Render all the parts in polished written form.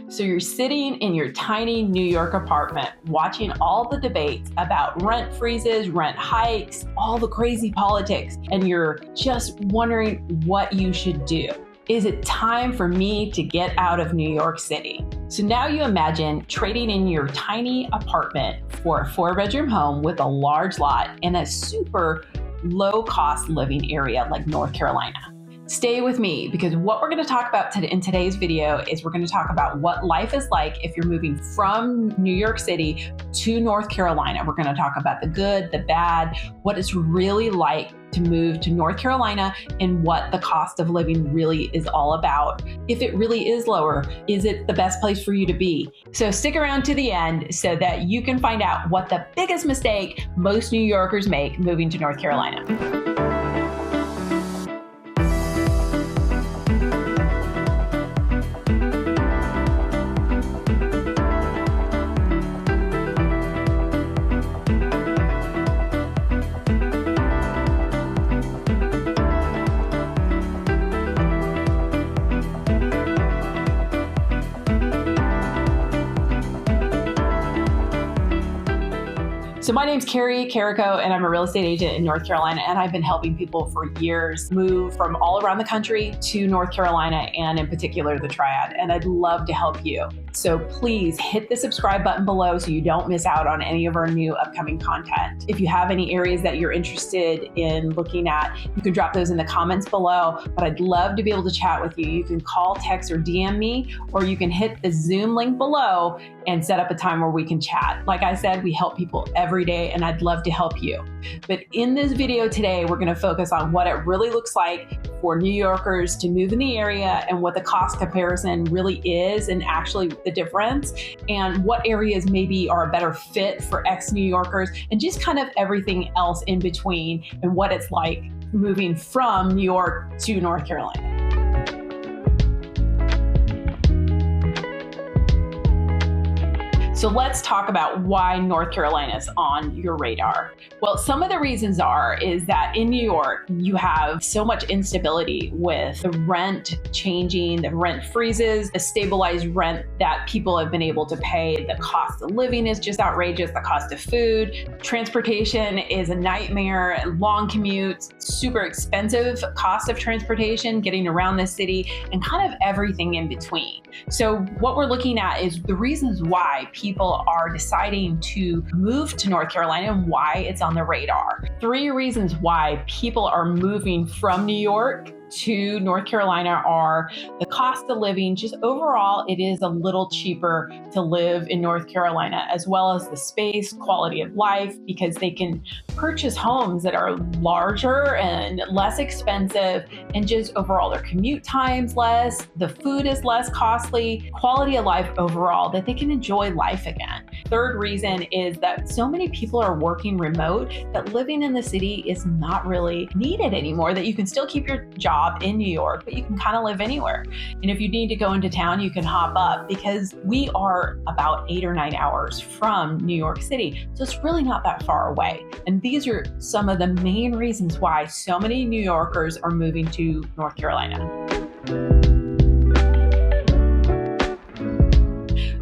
So you're sitting in your tiny New York apartment, watching all the debates about rent freezes, rent hikes, all the crazy politics, and you're just wondering what you should do. Is it time for me to get out of New York City? So now you imagine trading in your tiny apartment for a 4-bedroom home with a large lot in a super low-cost living area like North Carolina. Stay with me, because what we're going to talk about in today's video is we're going to talk about what life is like if you're moving from New York City to North Carolina. We're going to talk about the good, the bad, what it's really like to move to North Carolina, and what the cost of living really is all about. If it really is lower, is it the best place for you to be? So stick around to the end so that you can find out what the biggest mistake most New Yorkers make moving to North Carolina. So my name's Karie, Carico, and I'm a real estate agent in North Carolina, and I've been helping people for years move from all around the country to North Carolina, and in particular the Triad, and I'd love to help you. So please hit the subscribe button below so you don't miss out on any of our new upcoming content. If you have any areas that you're interested in looking at, you can drop those in the comments below, but I'd love to be able to chat with you. You can call, text, or DM me, or you can hit the Zoom link below and set up a time where we can chat. Like I said, we help people every day, and I'd love to help you. But in this video today, we're going to focus on what it really looks like for New Yorkers to move in the area, and what the cost comparison really is, and actually the difference, and what areas maybe are a better fit for ex-New Yorkers, and just kind of everything else in between, and what it's like moving from New York to North Carolina. So let's talk about why North Carolina is on your radar. Well, some of the reasons is that in New York, you have so much instability with the rent changing, the rent freezes, the stabilized rent that people have been able to pay. The cost of living is just outrageous. The cost of food, transportation is a nightmare, long commutes, super expensive cost of transportation, getting around the city, and kind of everything in between. So what we're looking at is the reasons why people are deciding to move to North Carolina and why it's on the radar. 3 reasons why people are moving from New York to North Carolina are the cost of living. Just overall, it is a little cheaper to live in North Carolina, as well as the space, quality of life, because they can purchase homes that are larger and less expensive, and just overall their commute time's less, the food is less costly, quality of life overall, that they can enjoy life again. 3rd reason is that so many people are working remote that living in the city is not really needed anymore, that you can still keep your job in New York, but you can kind of live anywhere. And if you need to go into town, you can hop up, because we are about 8 or 9 hours from New York City. So it's really not that far away. And these are some of the main reasons why so many New Yorkers are moving to North Carolina.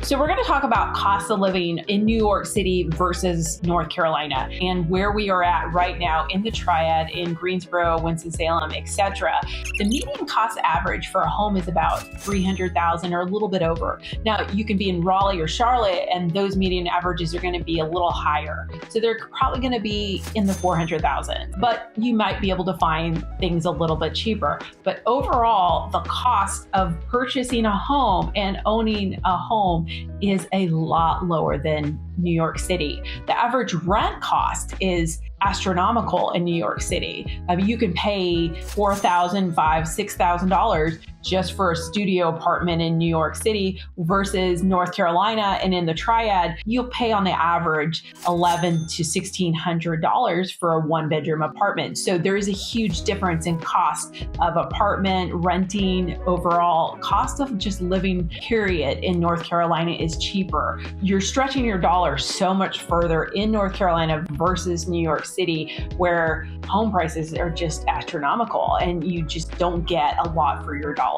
So we're going to talk about cost of living in New York City versus North Carolina, and where we are at right now in the Triad, in Greensboro, Winston-Salem, etc. The median cost average for a home is about $300,000 or a little bit over. Now you can be in Raleigh or Charlotte, and those median averages are going to be a little higher. So they're probably going to be in the $400,000, but you might be able to find things a little bit cheaper. But overall, the cost of purchasing a home and owning a home is a lot lower than New York City. The average rent cost is astronomical in New York City. I mean, you can pay $4,000, $5,000, $6,000 just for a studio apartment in New York City, versus North Carolina and in the Triad, you'll pay on the average $1,100 to $1,600 for a 1-bedroom apartment. So there is a huge difference in cost of apartment, renting, overall cost of just living, period, in North Carolina is cheaper. You're stretching your dollar so much further in North Carolina versus New York City, where home prices are just astronomical and you just don't get a lot for your dollar.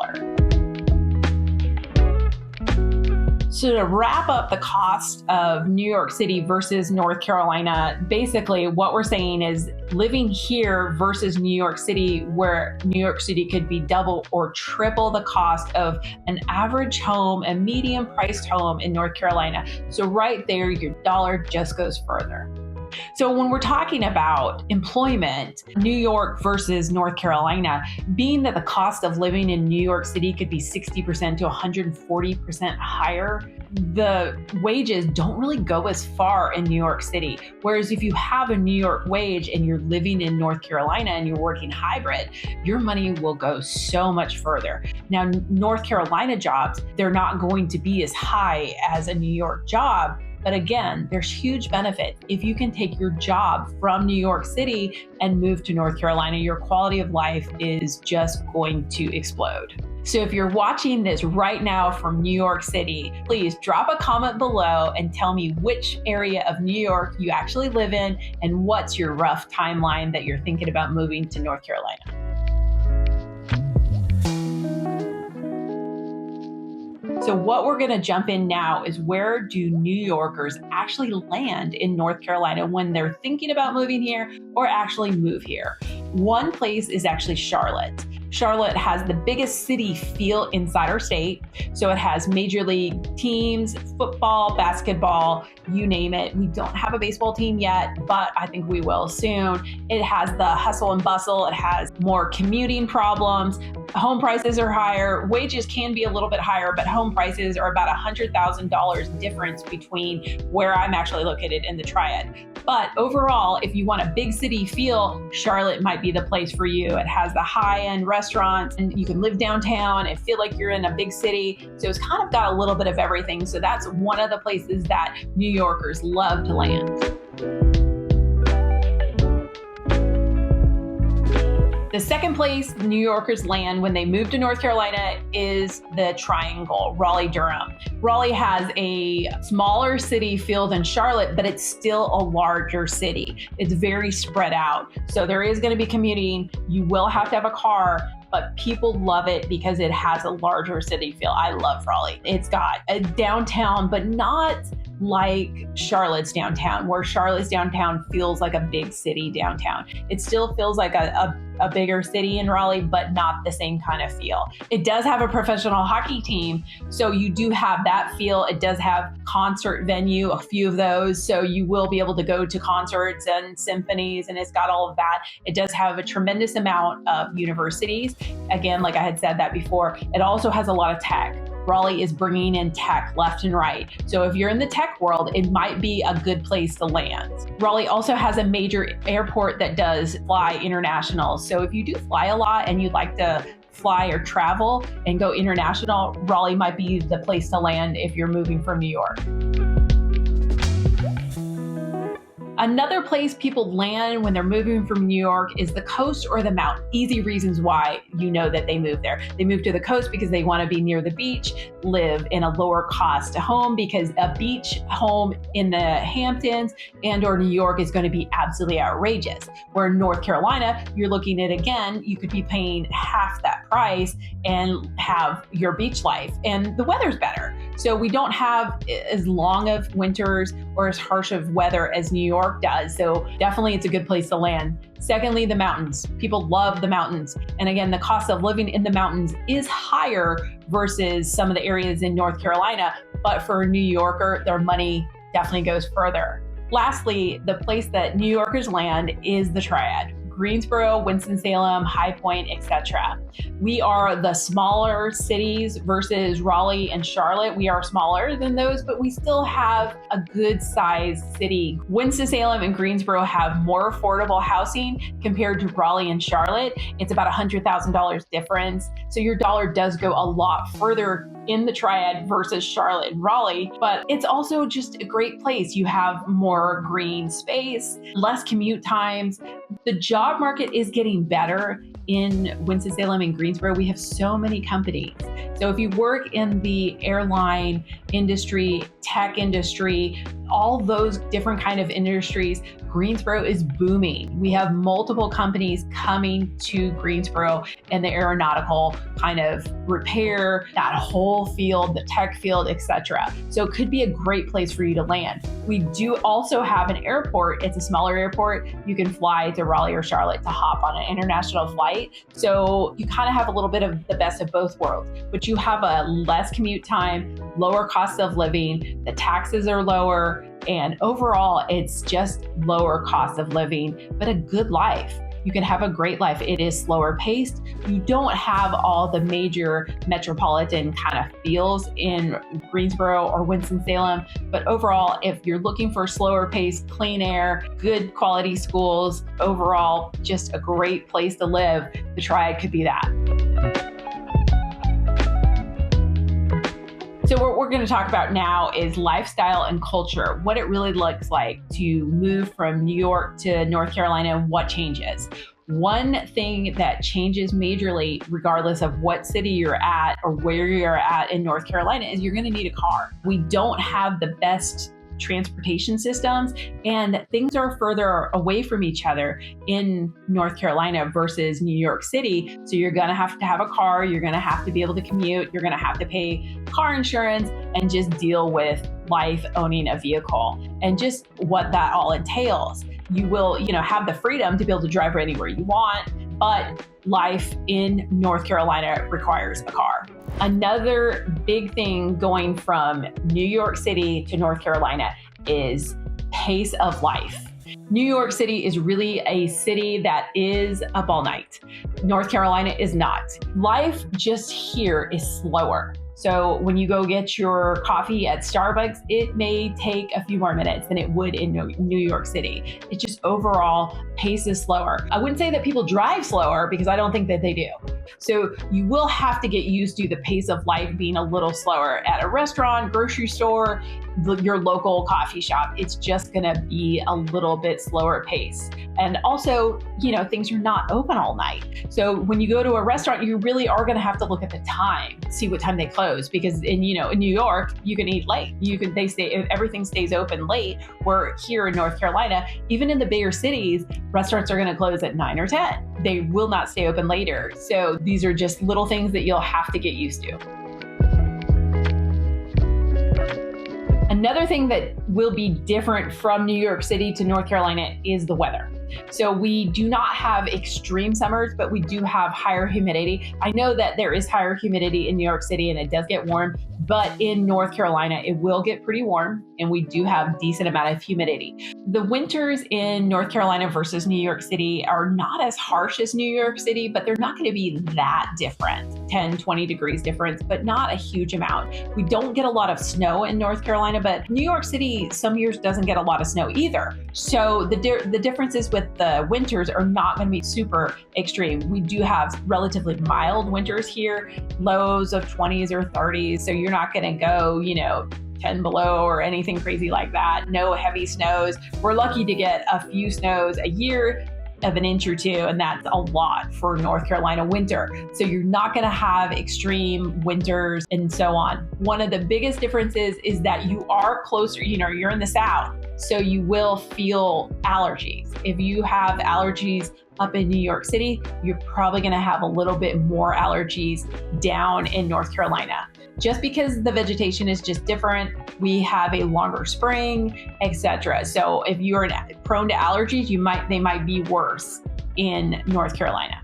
So to wrap up the cost of New York City versus North Carolina, basically what we're saying is living here versus New York City, where New York City could be double or triple the cost of an average home, a medium priced home in North Carolina. So right there, your dollar just goes further. So when we're talking about employment, New York versus North Carolina, being that the cost of living in New York City could be 60% to 140% higher, the wages don't really go as far in New York City. Whereas if you have a New York wage and you're living in North Carolina and you're working hybrid, your money will go so much further. Now, North Carolina jobs, they're not going to be as high as a New York job. But again, there's huge benefit. If you can take your job from New York City and move to North Carolina, your quality of life is just going to explode. So if you're watching this right now from New York City, please drop a comment below and tell me which area of New York you actually live in and what's your rough timeline that you're thinking about moving to North Carolina. So what we're going to jump in now is, where do New Yorkers actually land in North Carolina when they're thinking about moving here or actually move here? One place is actually Charlotte. Charlotte has the biggest city feel inside our state. So it has major league teams, football, basketball, you name it. We don't have a baseball team yet, but I think we will soon. It has the hustle and bustle. It has more commuting problems. Home prices are higher. Wages can be a little bit higher, but home prices are about $100,000 difference between where I'm actually located in the Triad. But overall, if you want a big city feel, Charlotte might be the place for you. It has the high-end restaurants and you can live downtown and feel like you're in a big city. So it's kind of got a little bit of everything. So that's one of the places that New Yorkers love to land. The second place New Yorkers land when they move to North Carolina is the Triangle, Raleigh-Durham. Raleigh has a smaller city feel than Charlotte, but it's still a larger city. It's very spread out. So there is going to be commuting. You will have to have a car, but people love it because it has a larger city feel. I love Raleigh. It's got a downtown, but not like Charlotte's downtown, where Charlotte's downtown feels like a big city downtown. It still feels like a bigger city in Raleigh, but not the same kind of feel. It does have a professional hockey team, so you do have that feel. It does have concert venue, a few of those, so you will be able to go to concerts and symphonies, and it's got all of that. It does have a tremendous amount of universities. Again, like I had said that before, it also has a lot of tech. Raleigh is bringing in tech left and right. So if you're in the tech world, it might be a good place to land. Raleigh also has a major airport that does fly international. So if you do fly a lot and you'd like to fly or travel and go international, Raleigh might be the place to land if you're moving from New York. Another place people land when they're moving from New York is the coast or the mountain. Easy reasons why you know that they move there. They move to the coast because they want to be near the beach, live in a lower cost home, because a beach home in the Hamptons and or New York is going to be absolutely outrageous. Where in North Carolina, you're looking at, again, you could be paying half that price and have your beach life, and the weather's better. So we don't have as long of winters or as harsh of weather as New York does. So definitely it's a good place to land. Secondly, the mountains. People love the mountains. And again, the cost of living in the mountains is higher versus some of the areas in North Carolina. But for a New Yorker, their money definitely goes further. Lastly, the place that New Yorkers land is the Triad. Greensboro, Winston-Salem, High Point, etc. We are the smaller cities versus Raleigh and Charlotte. We are smaller than those, but we still have a good sized city. Winston-Salem and Greensboro have more affordable housing compared to Raleigh and Charlotte. It's about $100,000 difference. So your dollar does go a lot further in the Triad versus Charlotte and Raleigh, but it's also just a great place. You have more green space, less commute times. The job market is getting better in Winston-Salem and Greensboro. We have so many companies. So if you work in the airline industry, tech industry, all those different kind of industries, Greensboro is booming. We have multiple companies coming to Greensboro in the aeronautical kind of repair, that whole oil field, the tech field, etc. So it could be a great place for you to land. We do also have an airport. It's a smaller airport. You can fly to Raleigh or Charlotte to hop on an international flight. So you kind of have a little bit of the best of both worlds, but you have a less commute time, lower cost of living, the taxes are lower, and overall, it's just lower cost of living, but a good life. You can have a great life. It is slower paced. You don't have all the major metropolitan kind of feels in Greensboro or Winston-Salem. But overall, if you're looking for slower paced, clean air, good quality schools, overall, just a great place to live, the Triad could be that. So what we're going to talk about now is lifestyle and culture, what it really looks like to move from New York to North Carolina and what changes. One thing that changes majorly, regardless of what city you're at or where you're at in North Carolina, is you're going to need a car. We don't have the best transportation systems, and things are further away from each other in North Carolina versus New York City. So you're going to have a car, you're going to have to be able to commute, you're going to have to pay car insurance and just deal with life owning a vehicle and just what that all entails. You will, have the freedom to be able to drive anywhere you want, but life in North Carolina requires a car. Another big thing going from New York City to North Carolina is pace of life. New York City is really a city that is up all night. North Carolina is not. Life just here is slower. So when you go get your coffee at Starbucks, it may take a few more minutes than it would in New York City. It just overall pace is slower. I wouldn't say that people drive slower because I don't think that they do. So you will have to get used to the pace of life being a little slower at a restaurant, grocery store, your local coffee shop. It's just going to be a little bit slower pace. And also, things are not open all night. So when you go to a restaurant, you really are going to have to look at the time, see what time they close. Because in New York, you can eat late. Everything stays open late. Where here in North Carolina, even in the bigger cities, restaurants are going to close at 9 or 10. They will not stay open later. So these are just little things that you'll have to get used to. Another thing that will be different from New York City to North Carolina is the weather. So we do not have extreme summers, but we do have higher humidity. I know that there is higher humidity in New York City and it does get warm, but in North Carolina, it will get pretty warm and we do have decent amount of humidity. The winters in North Carolina versus New York City are not as harsh as New York City, but they're not going to be that different, 10, 20 degrees difference, but not a huge amount. We don't get a lot of snow in North Carolina, but New York City some years doesn't get a lot of snow either. So the differences with the winters are not going to be super extreme. We do have relatively mild winters here, lows of 20s or 30s. So you're not going to go, 10 below or anything crazy like that. No heavy snows. We're lucky to get a few snows a year of an inch or two, and that's a lot for North Carolina winter. So you're not going to have extreme winters and so on. One of the biggest differences is that you are closer, you're in the South, so you will feel allergies. If you have allergies up in New York City, you're probably going to have a little bit more allergies down in North Carolina. Just because the vegetation is just different, we have a longer spring, etc. So if you're prone to allergies, they might be worse in North Carolina.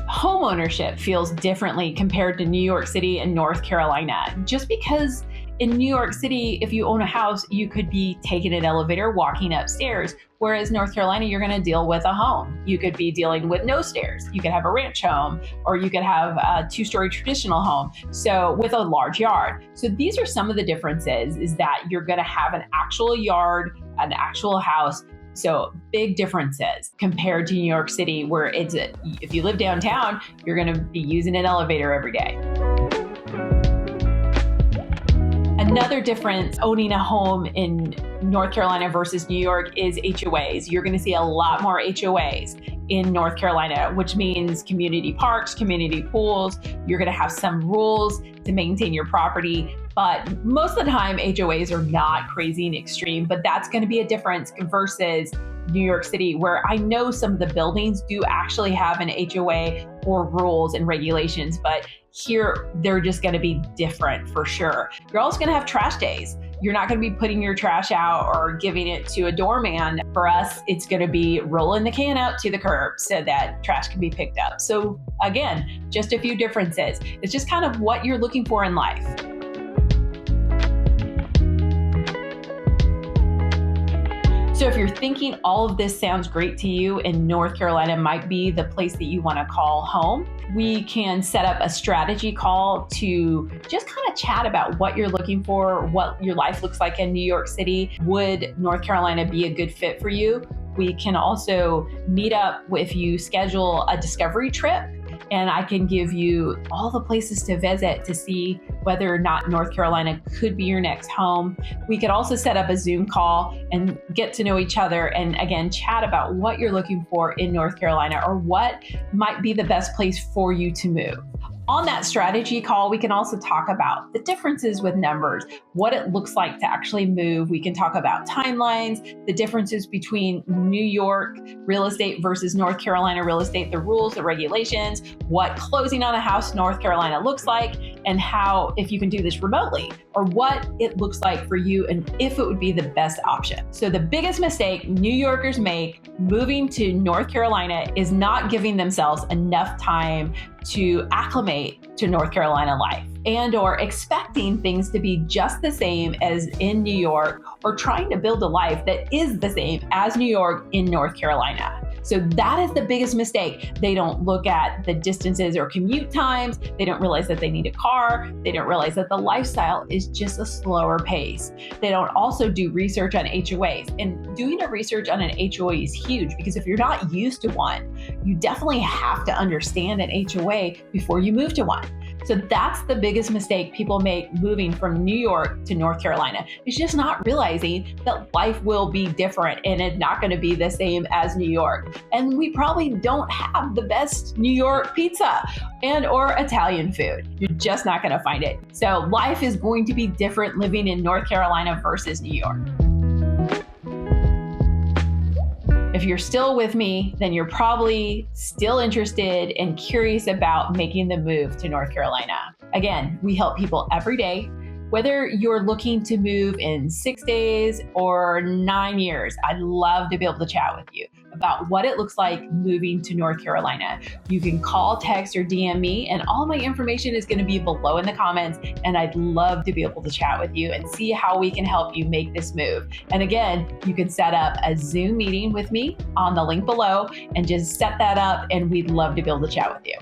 Homeownership feels differently compared to New York City and North Carolina, just because in New York City, if you own a house, you could be taking an elevator, walking upstairs. Whereas North Carolina, you're going to deal with a home. You could be dealing with no stairs. You could have a ranch home, or you could have a 2-story traditional home. So with a large yard. So these are some of the differences, is that you're going to have an actual yard, an actual house. So big differences compared to New York City, where if you live downtown, you're going to be using an elevator every day. Another difference owning a home in North Carolina versus New York is HOAs. You're going to see a lot more HOAs in North Carolina, which means community parks, community pools. You're going to have some rules to maintain your property, but most of the time HOAs are not crazy and extreme, but that's going to be a difference versus New York City, where I know some of the buildings do actually have an HOA or rules and regulations, but here they're just going to be different for sure. You're also going to have trash days. You're not going to be putting your trash out or giving it to a doorman. For us, it's going to be rolling the can out to the curb so that trash can be picked up. So again, just a few differences. It's just kind of what you're looking for in life. So if you're thinking all of this sounds great to you and North Carolina might be the place that you want to call home, we can set up a strategy call to just kind of chat about what you're looking for, what your life looks like in New York City. Would North Carolina be a good fit for you? We can also meet up if you schedule a discovery trip, and I can give you all the places to visit to see whether or not North Carolina could be your next home. We could also set up a Zoom call and get to know each other and again, chat about what you're looking for in North Carolina or what might be the best place for you to move. On that strategy call, we can also talk about the differences with numbers, what it looks like to actually move. We can talk about timelines, the differences between New York real estate versus North Carolina real estate, the rules, the regulations, what closing on a house in North Carolina looks like, and how, if you can do this remotely, or what it looks like for you and if it would be the best option. So the biggest mistake New Yorkers make moving to North Carolina is not giving themselves enough time to acclimate to North Carolina life and or expecting things to be just the same as in New York or trying to build a life that is the same as New York in North Carolina. So that is the biggest mistake. They don't look at the distances or commute times. They don't realize that they need a car. They don't realize that the lifestyle is just a slower pace. They don't also do research on HOAs. And doing a research on an HOA is huge because if you're not used to one, you definitely have to understand an HOA before you move to one. So that's the biggest mistake people make moving from New York to North Carolina. It's just not realizing that life will be different and it's not going to be the same as New York. And we probably don't have the best New York pizza and or Italian food. You're just not going to find it. So life is going to be different living in North Carolina versus New York. If you're still with me, then you're probably still interested and curious about making the move to North Carolina. Again, we help people every day. Whether you're looking to move in 6 days or 9 years, I'd love to be able to chat with you about what it looks like moving to North Carolina. You can call, text, or DM me, and all my information is going to be below in the comments, and I'd love to be able to chat with you and see how we can help you make this move. And again, you can set up a Zoom meeting with me on the link below and just set that up, and we'd love to be able to chat with you.